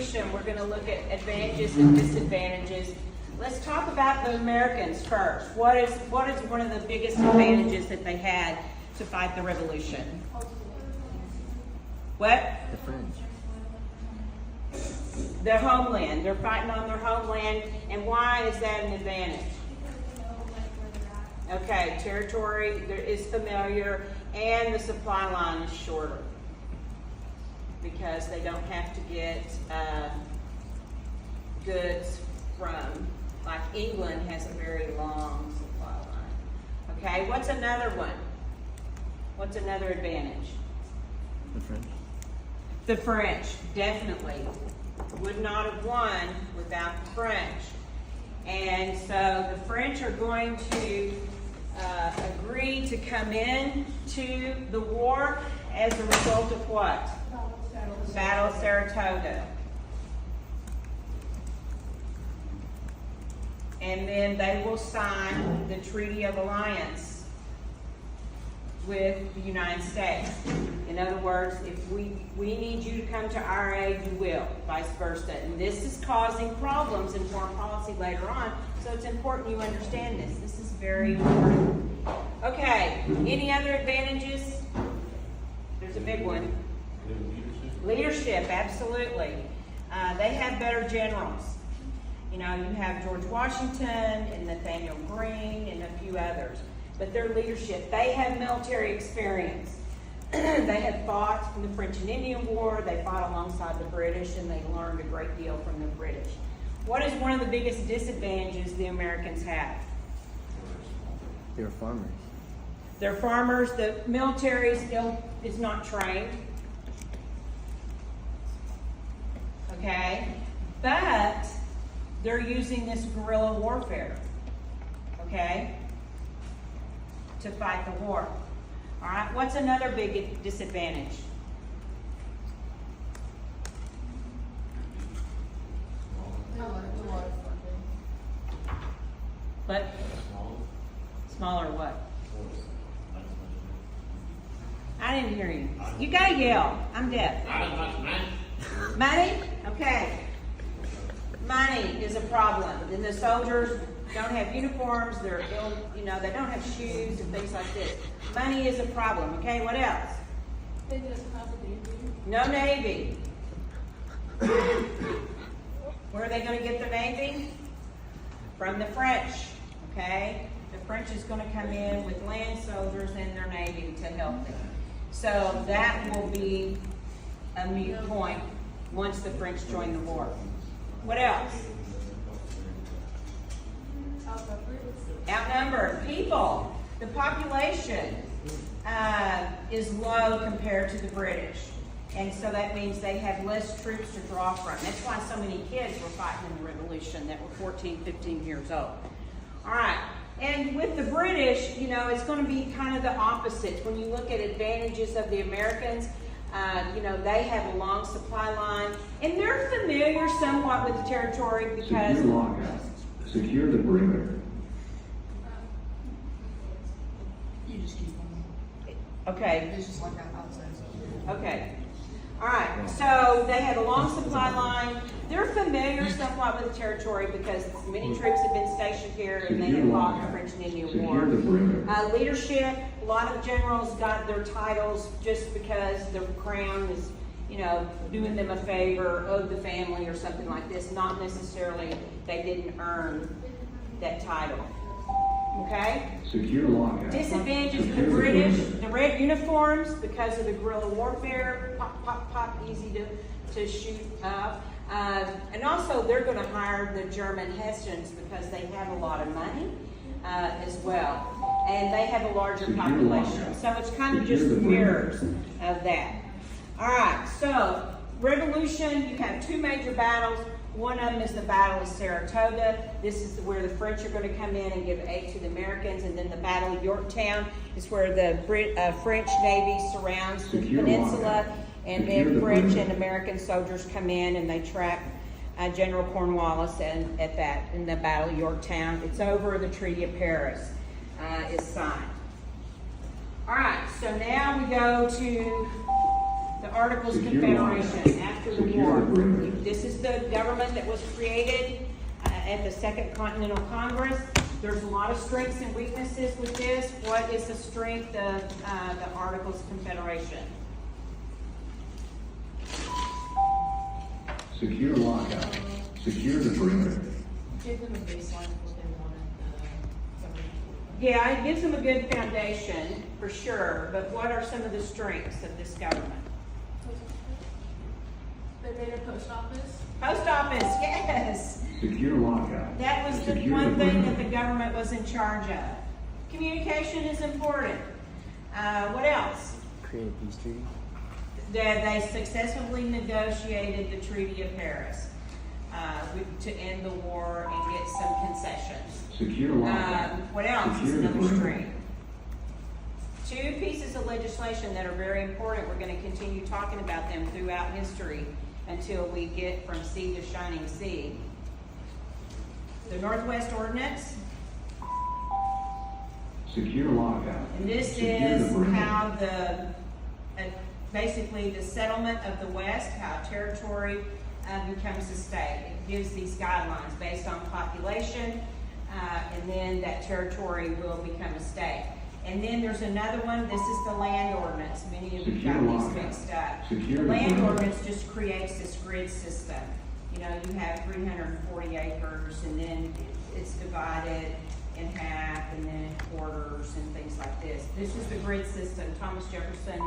revolution, we're going to look at advantages and disadvantages. Let's talk about the Americans first. What is one of the biggest advantages that they had to fight the revolution? What? The French. Their homeland. They're fighting on their homeland. And why is that an advantage? Okay, territory is familiar, and the supply line is shorter because they don't have to get goods from, like England has a very long supply line. Okay, what's another one? What's another advantage? The French. The French, definitely. Would not have won without the French. And so the French are going to agree to come in to the war as a result of what? Battle of Saratoga. And then they will sign the Treaty of Alliance with the United States. In other words, if we need you to come to our aid, you will, vice versa. And this is causing problems in foreign policy later on, so it's important you understand this. This is very important. Okay, any other advantages? There's a big one. Leadership, absolutely. They have better generals. You know, you have George Washington and Nathaniel Greene and a few others. But their leadership, they have military experience. They had fought in the French and Indian War, they fought alongside the British, and they learned a great deal from the British. What is one of the biggest disadvantages the Americans have? They were farmers. They're farmers, the military still is not trained. Okay? But they're using this guerrilla warfare. Okay? To fight the war. All right, what's another big disadvantage? What? Smaller what? I didn't hear you. You gotta yell. I'm deaf. Money? Okay. Money is a problem. And the soldiers don't have uniforms, they're ill, you know, they don't have shoes and things like this. Money is a problem. Okay, what else? They just have a Navy. No Navy. Where are they going to get their Navy? From the French. Okay? The French is going to come in with land soldiers and their Navy to help them. So that will be a moot point once the French join the war. What else? Outnumbered people. The population is low compared to the British. And so that means they have less troops to draw from. That's why so many kids were fighting in the Revolution that were 14, 15 years old. All right. And with the British, you know, it's going to be kind of the opposite. When you look at advantages of the Americans, you know, they have a long supply line. And they're familiar somewhat with the territory because... Secure lockouts. Secure the perimeter. You just keep on. Okay. It's just like that outside. Okay. All right. So they have a long supply line. They're familiar somewhat with the territory because many troops have been stationed here and they have fought in the French and Indian War. Leadership, a lot of generals got their titles just because the crown is, you know, doing them a favor, owed the family or something like this. Not necessarily they didn't earn that title. Okay? Secure lockouts. Disadvantages of the British, the red uniforms because of the guerrilla warfare, pop, pop, pop, easy to shoot up. And also they're going to hire the German Hessians because they have a lot of money as well. And they have a larger population. So it's kind of just mirrors of that. All right, so Revolution, you have two major battles. One of them is the Battle of Saratoga. This is where the French are going to come in and give aid to the Americans. And then the Battle of Yorktown is where the French Navy surrounds the peninsula. And then French and American soldiers come in and they trap General Cornwallis in the Battle of Yorktown. It's over. The Treaty of Paris is signed. All right, so now we go to The Articles of Secure Confederation after the Secure war. the perimeter. This is the government that was created at the Second Continental Congress. There's a lot of strengths and weaknesses with this. What is the strength of the Articles of Confederation? Secure lockout. Secure the perimeter. Give them a baseline of what they wanted the government to do. Yeah, it gives them a good foundation, for sure, but what are some of the strengths of this government? They made a post office. Post office, yes. Secure lockout. That was the Secure one thing that perimeter. the government was in charge of. Communication is important. What else? Create a peace treaty. They successfully negotiated the Treaty of Paris to end the war and get some concessions. Secure lockout. What else is Secure the another perimeter. strength? 2 pieces of legislation that are very important. We're going to continue talking about them throughout history until we get from sea to shining sea. The Northwest Ordinance, Secure lockout. and this Secure is the perimeter. how basically the settlement of the West, how territory becomes a state. It gives these guidelines based on population, and then that territory will become a state. And then there's another one, this is the land ordinance. Many of you Secure got these lockout. mixed up. Secure The the land perimeter. ordinance just creates this grid system. You know, you have 340 acres, and then it's divided in half, and then in quarters, and things like this. This is the grid system. Thomas Jefferson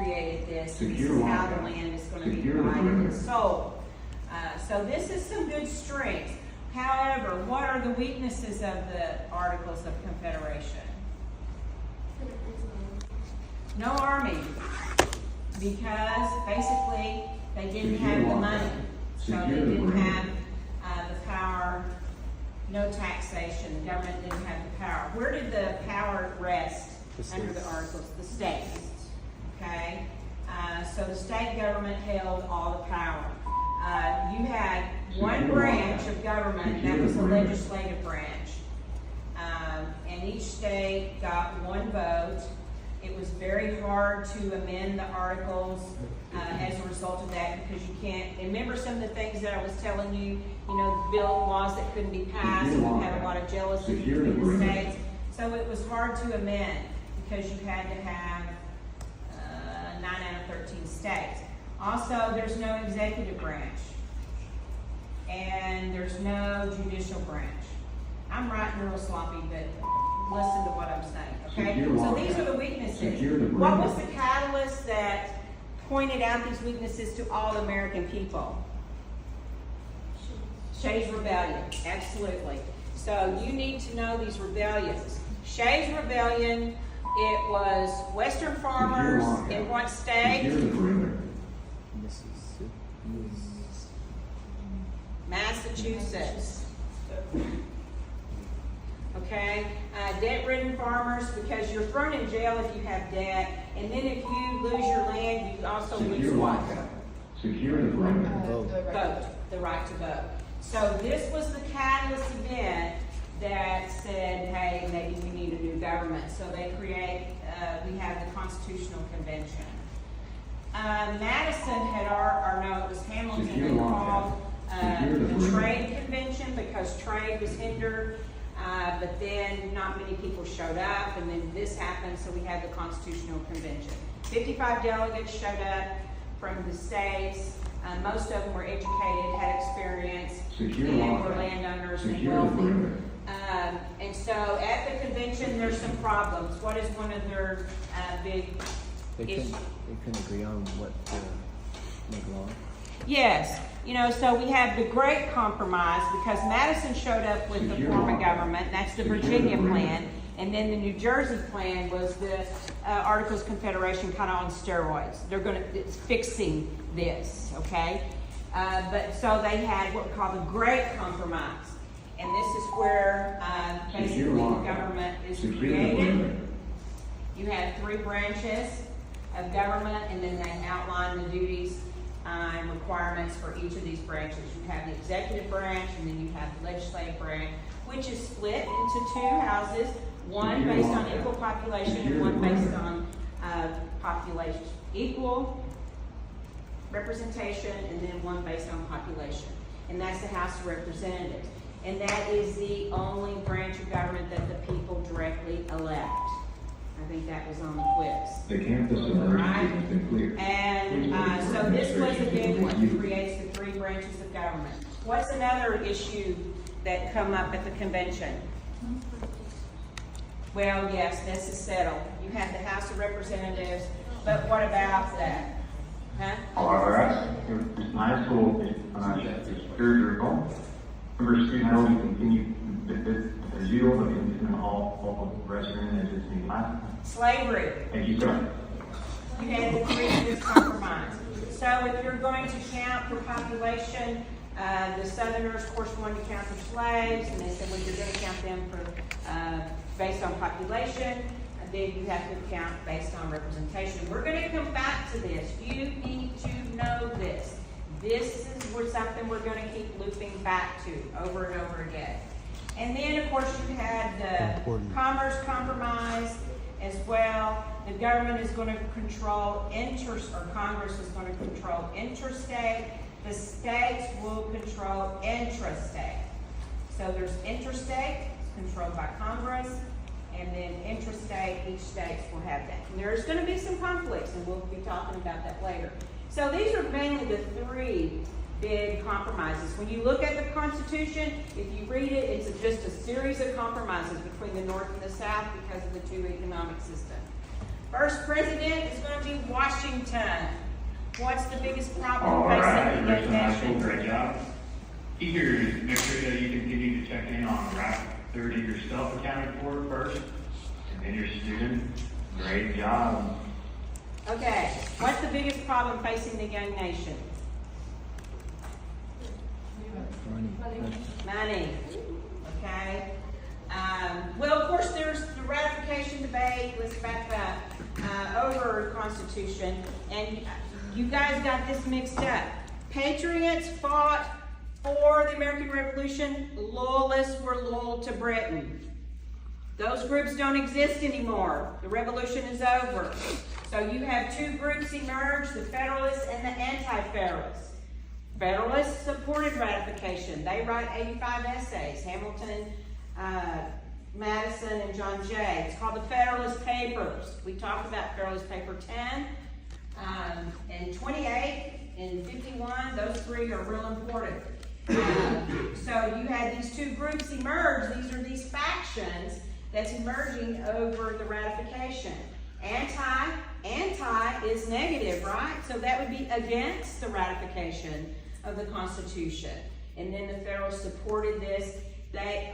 created this. This Secure is how the lockout. land is going to be Secure the divided and perimeter. sold. So this is some good strengths. However, what are the weaknesses of the Articles of Confederation? No army, because basically they didn't Secure have the lockout. money. So they Secure the didn't perimeter. have the power, no taxation, the government didn't have the power. Where did the power rest The under the states. Articles? The states, okay? So the state government held all the power. You had one Secure branch lockout. of government, that Secure was the the perimeter. legislative branch. And each state got one vote. It was very hard to amend the articles as a result of that, because you can't, remember some of the things that I was telling you, bill laws that couldn't be passed, and we had a lot of jealousy Secure the between the perimeter. states. So it was hard to amend, because you had to have 9 out of 13 states. Also, there's no executive branch, and there's no judicial branch. I'm writing real sloppy, but listen to what I'm saying, okay? Secure So these lockout. are the weaknesses. Secure the What was perimeter. the catalyst that pointed out these weaknesses to all American people? Shays' Rebellion, absolutely. So you need to know these rebellions. Shays' Rebellion, it was Western farmers lockout. in what state? Secure the perimeter. Mississippi. Massachusetts. Okay, debt-ridden farmers, because you're thrown in jail if you have debt, and then if you lose your land, you also lose Secure what? lockout. Secure the perimeter. Vote. Vote, the right to vote. So this was the catalyst event that said, hey, maybe we need a new government. So they we have the Constitutional Convention. Madison it was Hamilton Secure had lockout. called Secure the the perimeter. Trade Convention, because trade was hindered. But then not many people showed up, and then this happened, so we had the Constitutional Convention. 55 delegates showed up from the states. Most of them were educated, had experience, Secure and were lockout. landowners and Secure the wealthy. perimeter. And so at the convention, there's some problems. What is one of their big They issues? couldn't agree on what to make law. Yes, so we have the Great Compromise, because Madison showed up with the Secure form of lockout. government, that's the Secure the Virginia perimeter. plan, and then the New Jersey plan was the Articles of Confederation kind of on steroids. It's fixing this, okay? But so they had what we call the Great Compromise, and this is where basically Secure the lockout. government is Secure the created. perimeter. You have 3 branches of government, and then they outline the duties and requirements for each of these branches. You have the executive branch, and then you have the legislative branch, which is split into 2 houses, one Secure based on lockout. equal population Secure and one the based perimeter. on population. Equal representation, and then one based on population. And that's the House of Representatives. And that is the only branch of government that the people directly elect. I think that was on the quiz. The campus emergency has been cleared. And so this was a big one. It creates the 3 branches of government. What's another issue that come up at the convention? Well, yes, this is settled. You have the House of Representatives, but what about that? Huh? All right, it's nice, well, it's very critical. Remember, student housing continue as usual, but in all restrooms as it's in life. Slavery. Thank you, sir. You had the 3 years compromise. So if you're going to count for population, the Southerners, of course, wanted to count for slaves, and they said, well, you're going to count them for based on population, and then you have to count based on representation. We're going to come back to this. You need to know this. This is something we're going to keep looping back to over and over again. And then, of course, you had the Commerce Compromise as well. The government is going to control Congress is going to control interstate. The states will control intrastate. So there's interstate, it's controlled by Congress, and then intrastate, each state will have that. And there's going to be some conflicts, and we'll be talking about that later. So these are mainly the 3 big compromises. When you look at the Constitution, if you read it, it's just a series of compromises between the North and the South because of the 2 economic systems. First president is going to be Washington. What's the biggest problem All right, facing the Richard High School, nation? great job. Key here is make sure that you continue to check in on right 30 yourself accounted for first, and then your student. Great job. Okay, what's the biggest problem facing the young nation? Money. Okay. Well, of course, there's the ratification debate. Let's back up over Constitution, and you guys got this mixed up. Patriots fought for the American Revolution. Loyalists were loyal to Britain. Those groups don't exist anymore. The revolution is over. So you have 2 groups emerge, the Federalists and the Anti-Federalists. Federalists supported ratification. They write 85 essays. Hamilton, Madison, and John Jay. It's called the Federalist Papers. We talked about Federalist Paper 10 and 28 and 51. Those 3 are real important. So you had these 2 groups emerge. These are these factions that's emerging over the ratification. Anti is negative, right? So that would be against the ratification of the Constitution. And then the Federalists supported this.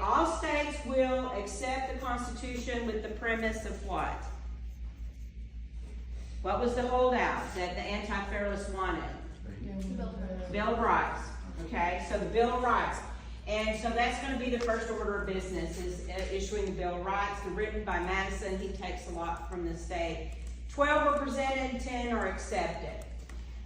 All states will accept the Constitution with the premise of what? What was the holdout that the Anti-Federalists wanted? Bill of Rights. Okay, so the Bill of Rights. And so that's going to be the first order of business, is issuing the Bill of Rights. They're written by Madison. He takes a lot from the state. 12 are presented, 10 are accepted.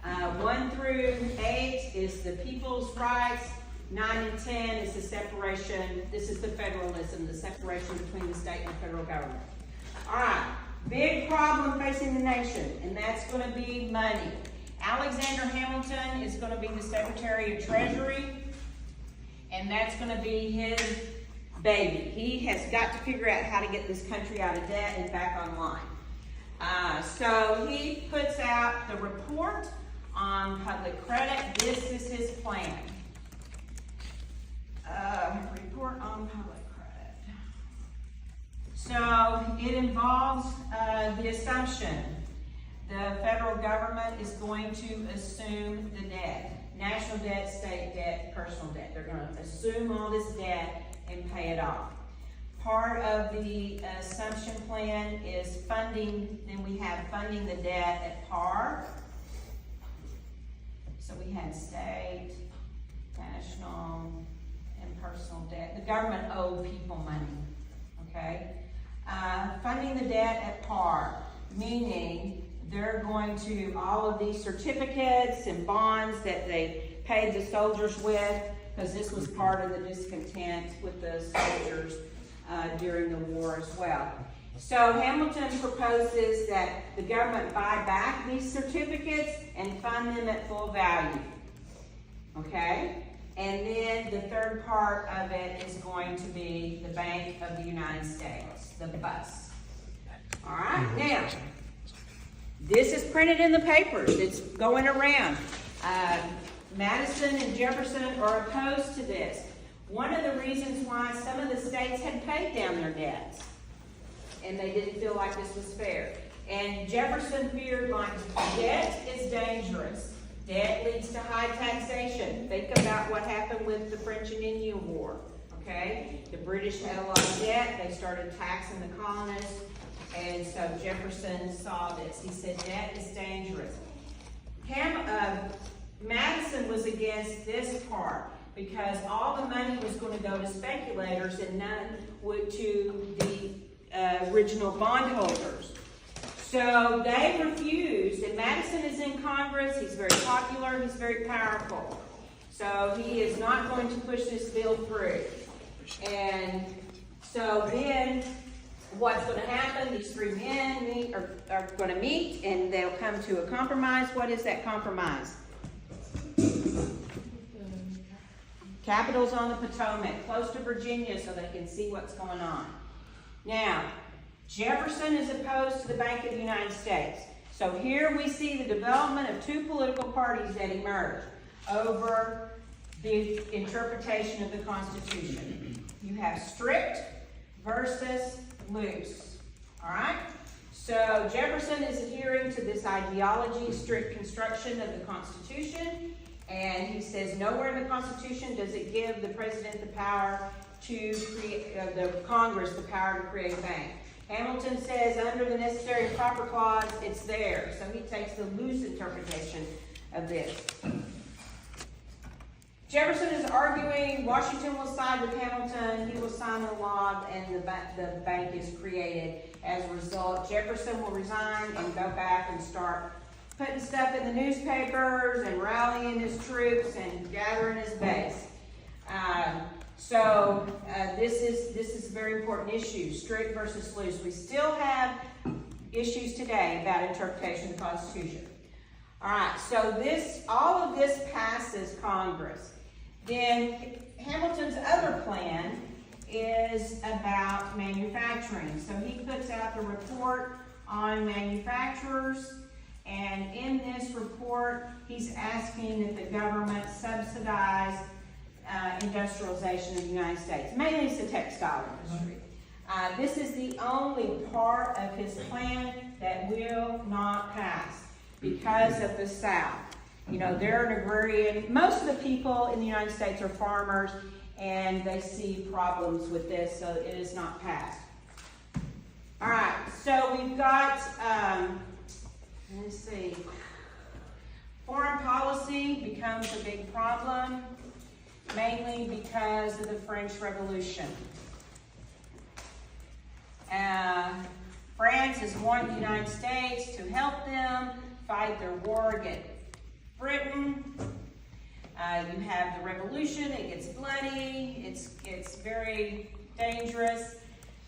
1 through 8 is the people's rights. 9 and 10 is the separation. This is the federalism, the separation between the state and the federal government. All right, big problem facing the nation, and that's going to be money. Alexander Hamilton is going to be the Secretary of Treasury, and that's going to be his baby. He has got to figure out how to get this country out of debt and back online. So he puts out the report on public credit. This is his plan. Report on public credit. So it involves the assumption the federal government is going to assume the debt. National debt, state debt, personal debt. They're going to assume all this debt and pay it off. Part of the assumption plan is funding. Then we have funding the debt at par. So we had state, national, and personal debt. The government owed people money, okay? Funding the debt at par, meaning they're going to, all of these certificates and bonds that they paid the soldiers with, because this was part of the discontent with the soldiers during the war as well. So Hamilton proposes that the government buy back these certificates and fund them at full value. Okay? And then the third part of it is going to be the Bank of the United States, the bus. All right, now, this is printed in the papers. It's going around. Madison and Jefferson are opposed to this. One of the reasons why some of the states had paid down their debts, and they didn't feel like this was fair. And Jefferson feared, like, debt is dangerous. Debt leads to high taxation. Think about what happened with the French and Indian War, okay? The British had a lot of debt. They started taxing the colonists. And so Jefferson saw this. He said, debt is dangerous. Madison was against this part because all the money was going to go to speculators and none would to the original bondholders. So they refused, and Madison is in Congress. He's very popular. He's very powerful. So he is not going to push this bill through. And so then what's going to happen? These three men are going to meet, and they'll come to a compromise. What is that compromise? Capitol's on the Potomac, close to Virginia, so they can see what's going on. Now, Jefferson is opposed to the Bank of the United States. So here we see the development of two political parties that emerge over the interpretation of the Constitution. You have strict versus loose. All right? So Jefferson is adhering to this ideology, strict construction of the Constitution, and he says nowhere in the Constitution does it give the president the power to create, the Congress the power to create a bank. Hamilton says under the necessary and proper clause, it's there. So he takes the loose interpretation of this. Jefferson is arguing Washington will side with Hamilton, he will sign the law, and the bank is created. As a result, Jefferson will resign and go back and start putting stuff in the newspapers and rallying his troops and gathering his base. This is a very important issue, strict versus loose. We still have issues today about interpretation of the Constitution. All right, so all of this passes Congress. Then Hamilton's other plan is about manufacturing. So he puts out the report on manufacturers, and in this report, he's asking that the government subsidize industrialization of the United States. Mainly it's the textile industry. This is the only part of his plan that will not pass because of the South. You know, they're an agrarian. Most of the people in the United States are farmers, and they see problems with this, so it is not passed. All right, so we've got, let's see, foreign policy becomes a big problem, mainly because of the French Revolution. France has wanted the United States to help them fight their war against Britain. You have the revolution, it gets bloody, it's very dangerous.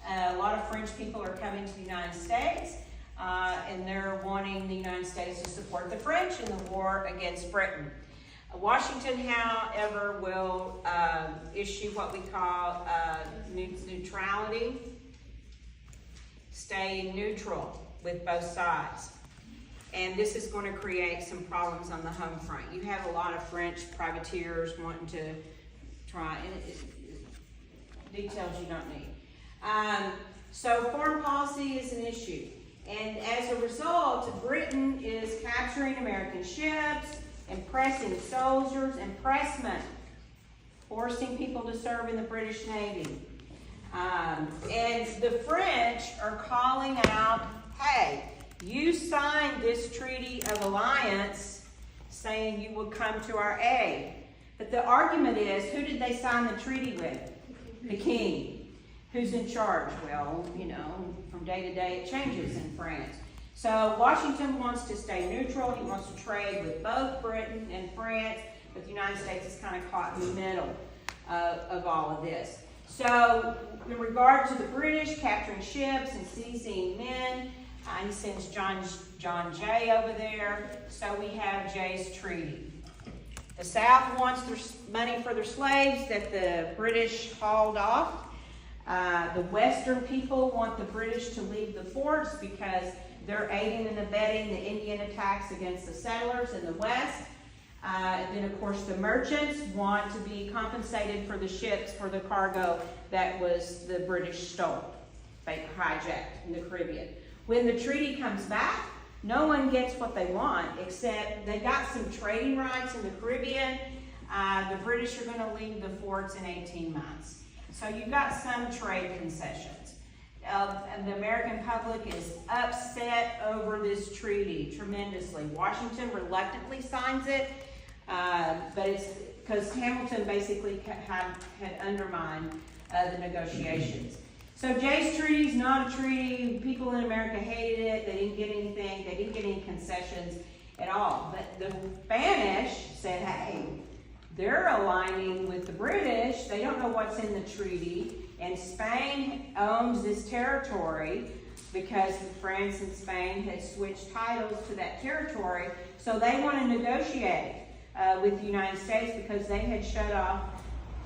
A lot of French people are coming to the United States, and they're wanting the United States to support the French in the war against Britain. Washington, however, will issue what we call neutrality, stay neutral with both sides. And this is going to create some problems on the home front. You have a lot of French privateers wanting to try, and details you don't need. So foreign policy is an issue. And as a result, Britain is capturing American ships, impressing soldiers, impressment, forcing people to serve in the British Navy. And the French are calling out, hey, you signed this treaty of alliance saying you would come to our aid. But the argument is, who did they sign the treaty with? The king. Who's in charge? Well, you know, from day to day it changes in France. So Washington wants to stay neutral. He wants to trade with both Britain and France, but the United States is kind of caught in the middle of all of this. So, in regard to the British capturing ships and seizing men, he sends John Jay over there. So we have Jay's Treaty. The South wants their money for their slaves that the British hauled off. The Western people want the British to leave the forts because they're aiding and abetting the Indian attacks against the settlers in the West. And then, of course, the merchants want to be compensated for the ships for the cargo that was the British stole, hijacked in the Caribbean. When the treaty comes back, no one gets what they want, except they got some trading rights in the Caribbean. The British are going to leave the forts in 18 months. So you've got some trade concessions. And the American public is upset over this treaty tremendously. Washington reluctantly signs it, but it's because Hamilton basically had undermined the negotiations. So Jay's Treaty is not a treaty. People in America hated it. They didn't get anything. They didn't get any concessions at all. But the Spanish said, hey, they're aligning with the British. They don't know what's in the treaty. And Spain owns this territory because France and Spain had switched titles to that territory. So they want to negotiate with the United States because they had shut off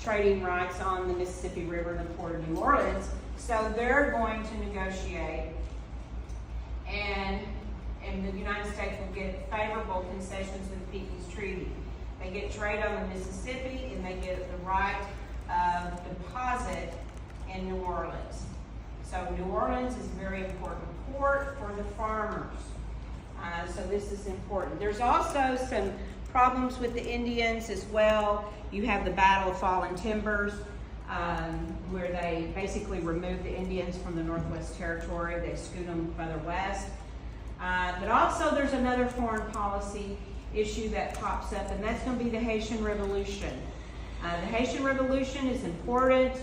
trading rights on the Mississippi River and the Port of New Orleans. So they're going to negotiate, and the United States will get favorable concessions with the Peace Treaty. They get trade on the Mississippi, and they get the right of deposit in New Orleans. So New Orleans is a very important port for the farmers. So this is important. There's also some problems with the Indians as well. You have the Battle of Fallen Timbers, where they basically remove the Indians from the Northwest Territory. They scoot them further west. But also there's another foreign policy issue that pops up, and that's going to be the Haitian Revolution. The Haitian Revolution is important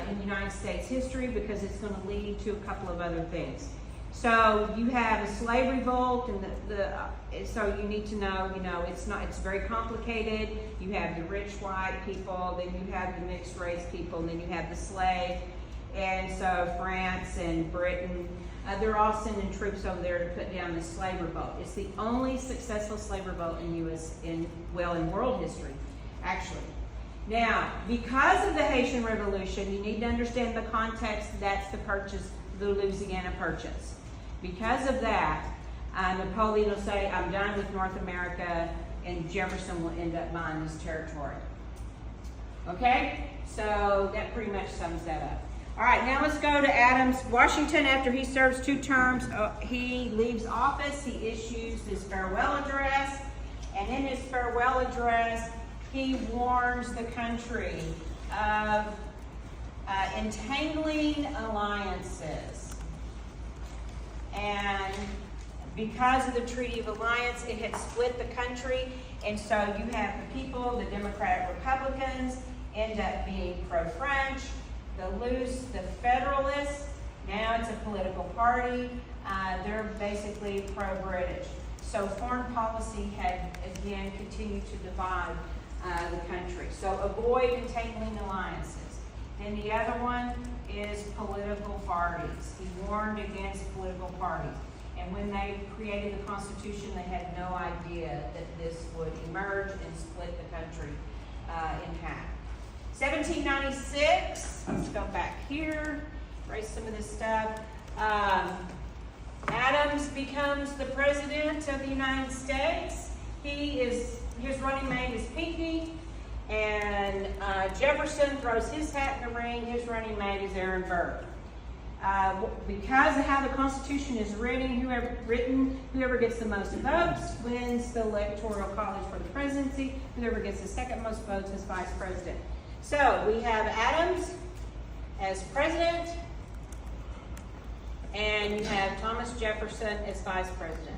in United States history because it's going to lead to a couple of other things. So you have a slave revolt, and so you need to know, it's very complicated. You have the rich white people, then you have the mixed race people, and then you have the slave. And so France and Britain, they're all sending troops over there to put down the slave revolt. It's the only successful slave revolt in world history, actually. Now, because of the Haitian Revolution, you need to understand the context. That's the Louisiana Purchase. Because of that, Napoleon will say, I'm done with North America, and Jefferson will end up buying this territory. Okay? So that pretty much sums that up. All right, now let's go to Adams. Washington, after he serves 2 terms, he leaves office. He issues his farewell address. And in his farewell address, he warns the country of entangling alliances. And because of the Treaty of Alliance, it had split the country. And so you have the people, the Democratic Republicans, end up being pro-French. The Federalists, now it's a political party. They're basically pro-British. So foreign policy had, again, continued to divide the country. So avoid entangling alliances. And the other one is political parties. He warned against political parties. And when they created the Constitution, they had no idea that this would emerge and split the country in half. 1796, let's go back here, erase some of this stuff. Adams becomes the president of the United States. His running mate is Pinckney, and Jefferson throws his hat in the ring. His running mate is Aaron Burr. Because of how the Constitution is written, whoever gets the most votes wins the electoral college for the presidency. Whoever gets the second most votes is vice president. So we have Adams as president, and you have Thomas Jefferson as vice president.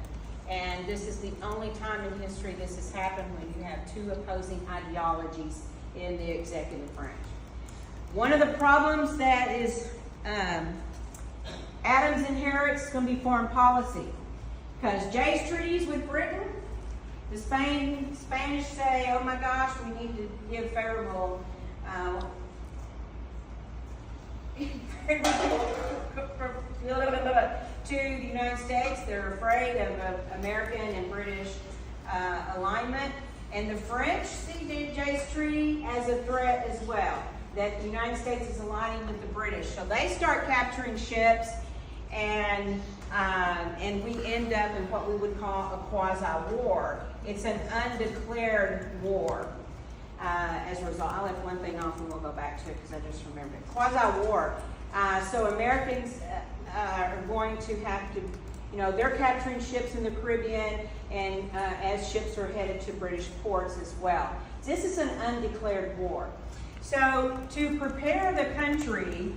And this is the only time in history this has happened when you have 2 opposing ideologies in the executive branch. One of the problems that is Adams inherits is going to be foreign policy. Because Jay's treaties with Britain, the Spanish say, oh my gosh, we need to give favorable to the United States. They're afraid of American and British alignment. And the French see the Jay's Treaty as a threat as well, that the United States is aligning with the British. So they start capturing ships, and we end up in what we would call a quasi-war. It's an undeclared war as a result. I left one thing off and we'll go back to it because I just remembered it. Quasi-war. So Americans are going to have to, they're capturing ships in the Caribbean, and as ships are headed to British ports as well. This is an undeclared war. So to prepare the country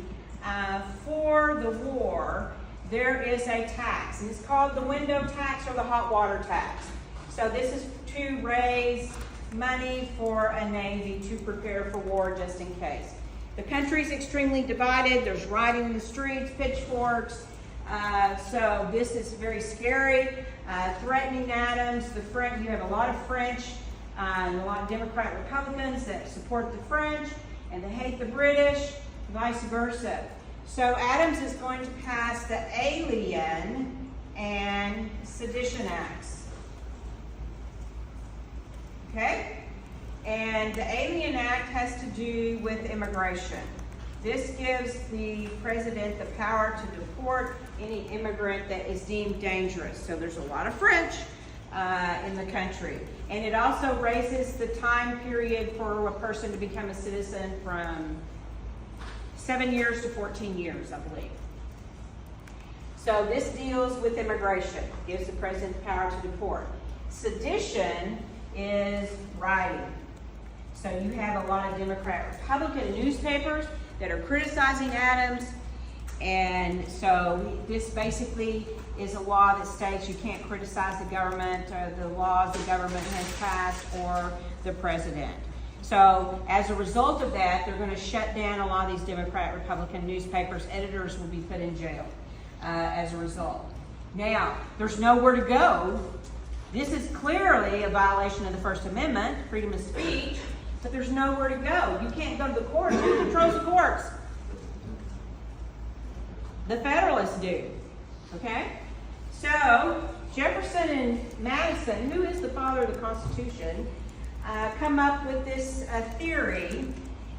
for the war, there is a tax, and it's called the window tax or the hot water tax. So this is to raise money for a navy to prepare for war just in case. The country is extremely divided. There's rioting in the streets, pitchforks. So this is very scary, threatening Adams. You have a lot of French and a lot of Democrat Republicans that support the French and they hate the British, vice versa. So Adams is going to pass the Alien and Sedition Acts. Okay? And the Alien Act has to do with immigration. This gives the president the power to deport any immigrant that is deemed dangerous. So there's a lot of French in the country. And it also raises the time period for a person to become a citizen from 7 years to 14 years, I believe. So this deals with immigration, gives the president the power to deport. Sedition is rioting. So you have a lot of Democrat Republican newspapers that are criticizing Adams, and so this basically is a law that states you can't criticize the government or the laws the government has passed or the president. So as a result of that, they're going to shut down a lot of these Democrat Republican newspapers. Editors will be put in jail as a result. Now, there's nowhere to go. This is clearly a violation of the First Amendment, freedom of speech, but there's nowhere to go. You can't go to the courts. Who controls the courts? The Federalists do. Okay? So, Jefferson and Madison, who is the father of the Constitution, come up with this theory,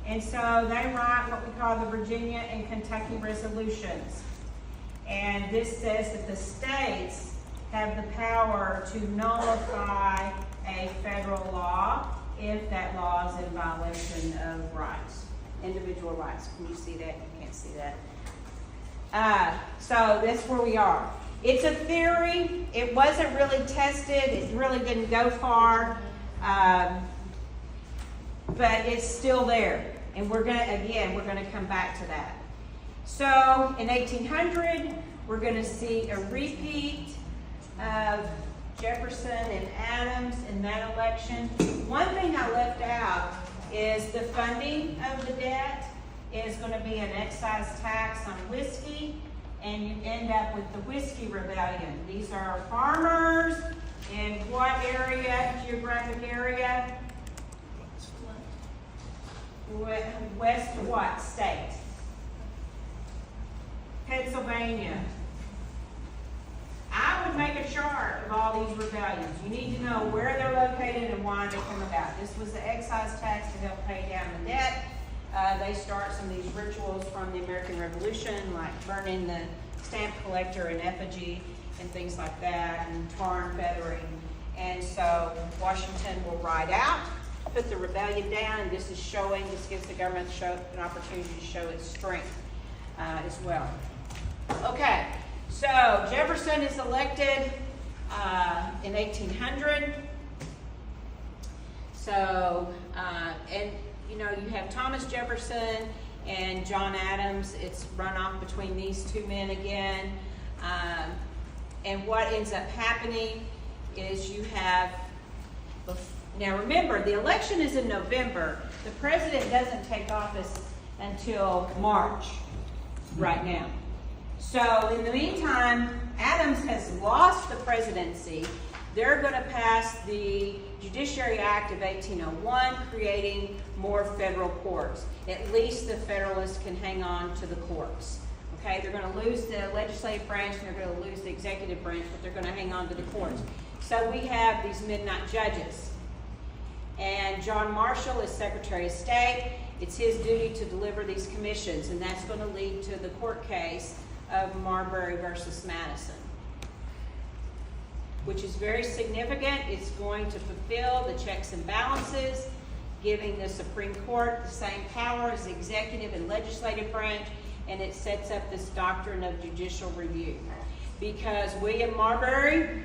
and so they write what we call the Virginia and Kentucky resolutions. And this says that the states have the power to nullify a federal law if that law is in violation of rights, individual rights. Can you see that? You can't see that. So that's where we are. It's a theory. It wasn't really tested. It really didn't go far. But it's still there. And we're going to come back to that. So in 1800, we're going to see a repeat of Jefferson and Adams in that election. One thing I left out is the funding of the debt is going to be an excise tax on whiskey, and you end up with the Whiskey Rebellion. These are farmers in what area, geographic area? West what state? Pennsylvania. I would make a chart of all these rebellions. You need to know where they're located and why they come about. This was the excise tax to help pay down the debt. They start some of these rituals from the American Revolution, like burning the stamp collector in effigy and things like that, and tar and feathering. And so Washington will ride out, put the rebellion down, and this gives the government an opportunity to show its strength as well. Okay, so Jefferson is elected in 1800. So, you have Thomas Jefferson and John Adams. It's runoff between these two men again. And what ends up happening is you have, now remember, the election is in November. The president doesn't take office until March right now. So in the meantime, Adams has lost the presidency. They're going to pass the Judiciary Act of 1801, creating more federal courts. At least the Federalists can hang on to the courts. Okay, they're going to lose the legislative branch and they're going to lose the executive branch, but they're going to hang on to the courts. So we have these midnight judges. And John Marshall is Secretary of State. It's his duty to deliver these commissions, and that's going to lead to the court case of Marbury versus Madison, which is very significant. It's going to fulfill the checks and balances, giving the Supreme Court the same power as the executive and legislative branch, and it sets up this doctrine of judicial review. Because William Marbury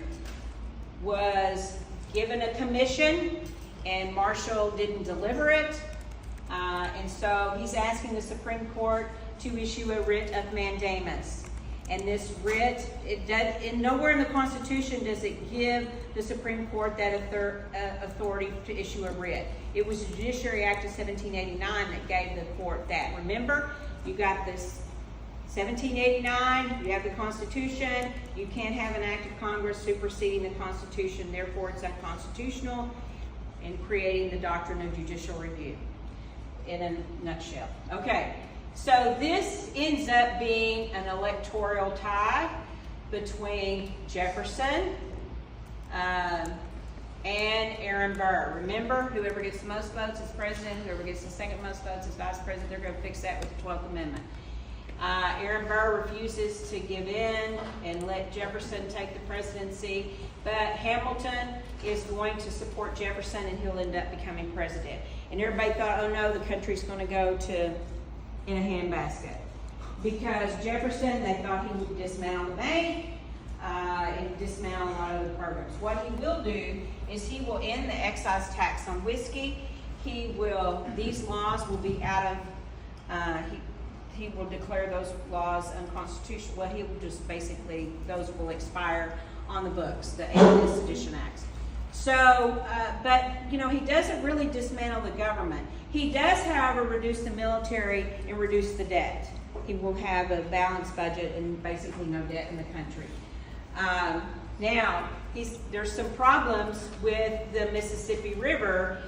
was given a commission and Marshall didn't deliver it, and so he's asking the Supreme Court to issue a writ of mandamus. And this writ, nowhere in the Constitution does it give the Supreme Court that authority to issue a writ. It was the Judiciary Act of 1789 that gave the court that. Remember, you got this 1789, you have the Constitution, you can't have an act of Congress superseding the Constitution, therefore it's unconstitutional, and creating the doctrine of judicial review in a nutshell. Okay. So this ends up being an electoral tie between Jefferson and Aaron Burr. Remember, whoever gets the most votes is president, whoever gets the second most votes is vice president. They're going to fix that with the 12th Amendment. Aaron Burr refuses to give in and let Jefferson take the presidency, but Hamilton is going to support Jefferson and he'll end up becoming president. And everybody thought, oh no, the country's going to go in a handbasket. Because Jefferson, they thought he would dismantle the bank and dismantle a lot of the programs. What he will do is he will end the excise tax on whiskey. These laws will be out of, he will declare those laws unconstitutional. Well, he will just basically, those will expire on the books, the 18th Sedition Acts. So, but, you know, he doesn't really dismantle the government. He does, however, reduce the military and reduce the debt. He will have a balanced budget and basically no debt in the country. Now, there's some problems with the Mississippi River.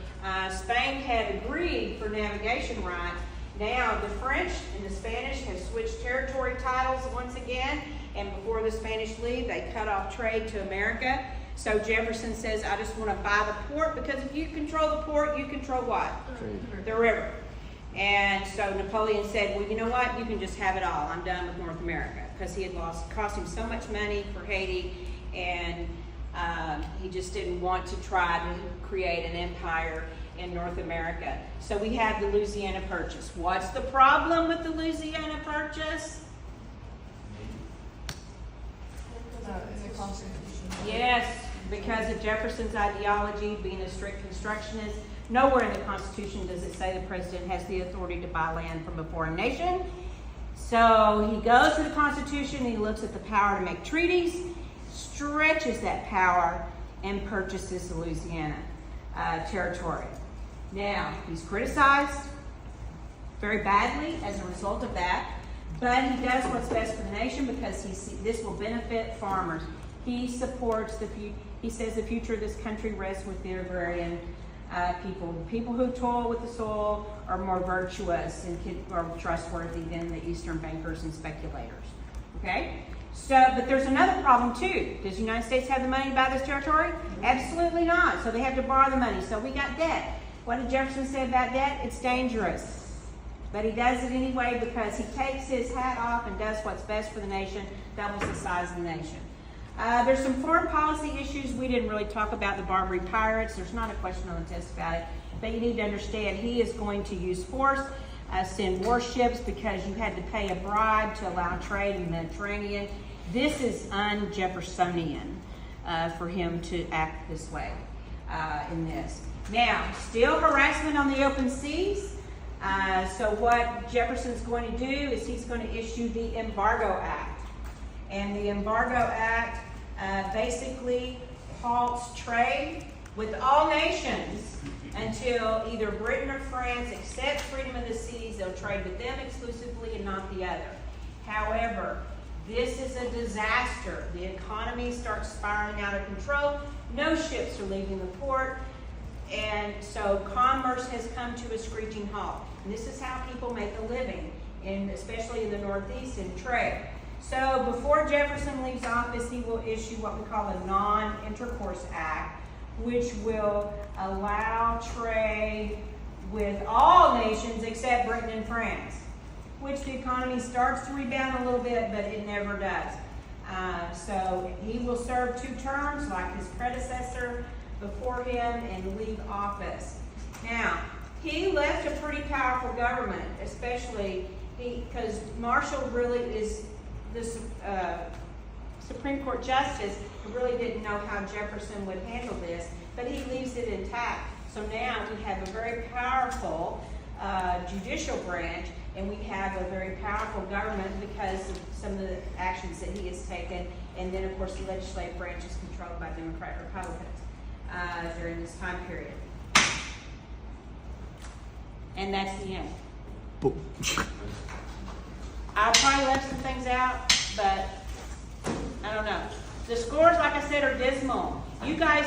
Spain had agreed for navigation rights. Now, the French and the Spanish have switched territory titles once again, and before the Spanish leave, they cut off trade to America. So Jefferson says, I just want to buy the port, because if you control the port, you control what? Trade. The river. And so Napoleon said, well, you know what? You can just have it all. I'm done with North America, because he had cost him so much money for Haiti, and he just didn't want to try to create an empire in North America. So we have the Louisiana Purchase. What's the problem with the Louisiana Purchase? Is it constitutional? Yes, because of Jefferson's ideology, being a strict constructionist. Nowhere in the Constitution does it say the president has the authority to buy land from a foreign nation. So he goes to the Constitution, he looks at the power to make treaties, stretches that power, and purchases the Louisiana territory. Now, he's criticized very badly as a result of that, but he does what's best for the nation because this will benefit farmers. He supports he says the future of this country rests with the agrarian people. People who toil with the soil are more virtuous and are trustworthy than the Eastern bankers and speculators. Okay? So, but there's another problem too. Does the United States have the money to buy this territory? Absolutely not. So they have to borrow the money. So we got debt. What did Jefferson say about debt? It's dangerous. But he does it anyway because he takes his hat off and does what's best for the nation, doubles the size of the nation. There's some foreign policy issues. We didn't really talk about the Barbary pirates. There's not a question on the test about it. But you need to understand he is going to use force, send warships because you had to pay a bribe to allow trade in the Mediterranean. This is un-Jeffersonian for him to act this way in this. Now, still harassment on the open seas. So what Jefferson's going to do is he's going to issue the Embargo Act. And the Embargo Act basically halts trade with all nations until either Britain or France accepts freedom of the seas. They'll trade with them exclusively and not the other. However, this is a disaster. The economy starts spiraling out of control. No ships are leaving the port. And so commerce has come to a screeching halt. And this is how people make a living, especially in the Northeast, in trade. So before Jefferson leaves office, he will issue what we call a Non-Intercourse Act, which will allow trade with all nations except Britain and France, which the economy starts to rebound a little bit, but it never does. So he will serve 2 terms like his predecessor before him and leave office. Now, he left a pretty powerful government, especially because Marshall really is the Supreme Court Justice, who really didn't know how Jefferson would handle this, but he leaves it intact. So now we have a very powerful judicial branch, and we have a very powerful government because of some of the actions that he has taken. And then, of course, the legislative branch is controlled by Democrat Republicans during this time period. And that's the end. I'll probably left some things out, but I don't know. The scores, like I said, are dismal. You guys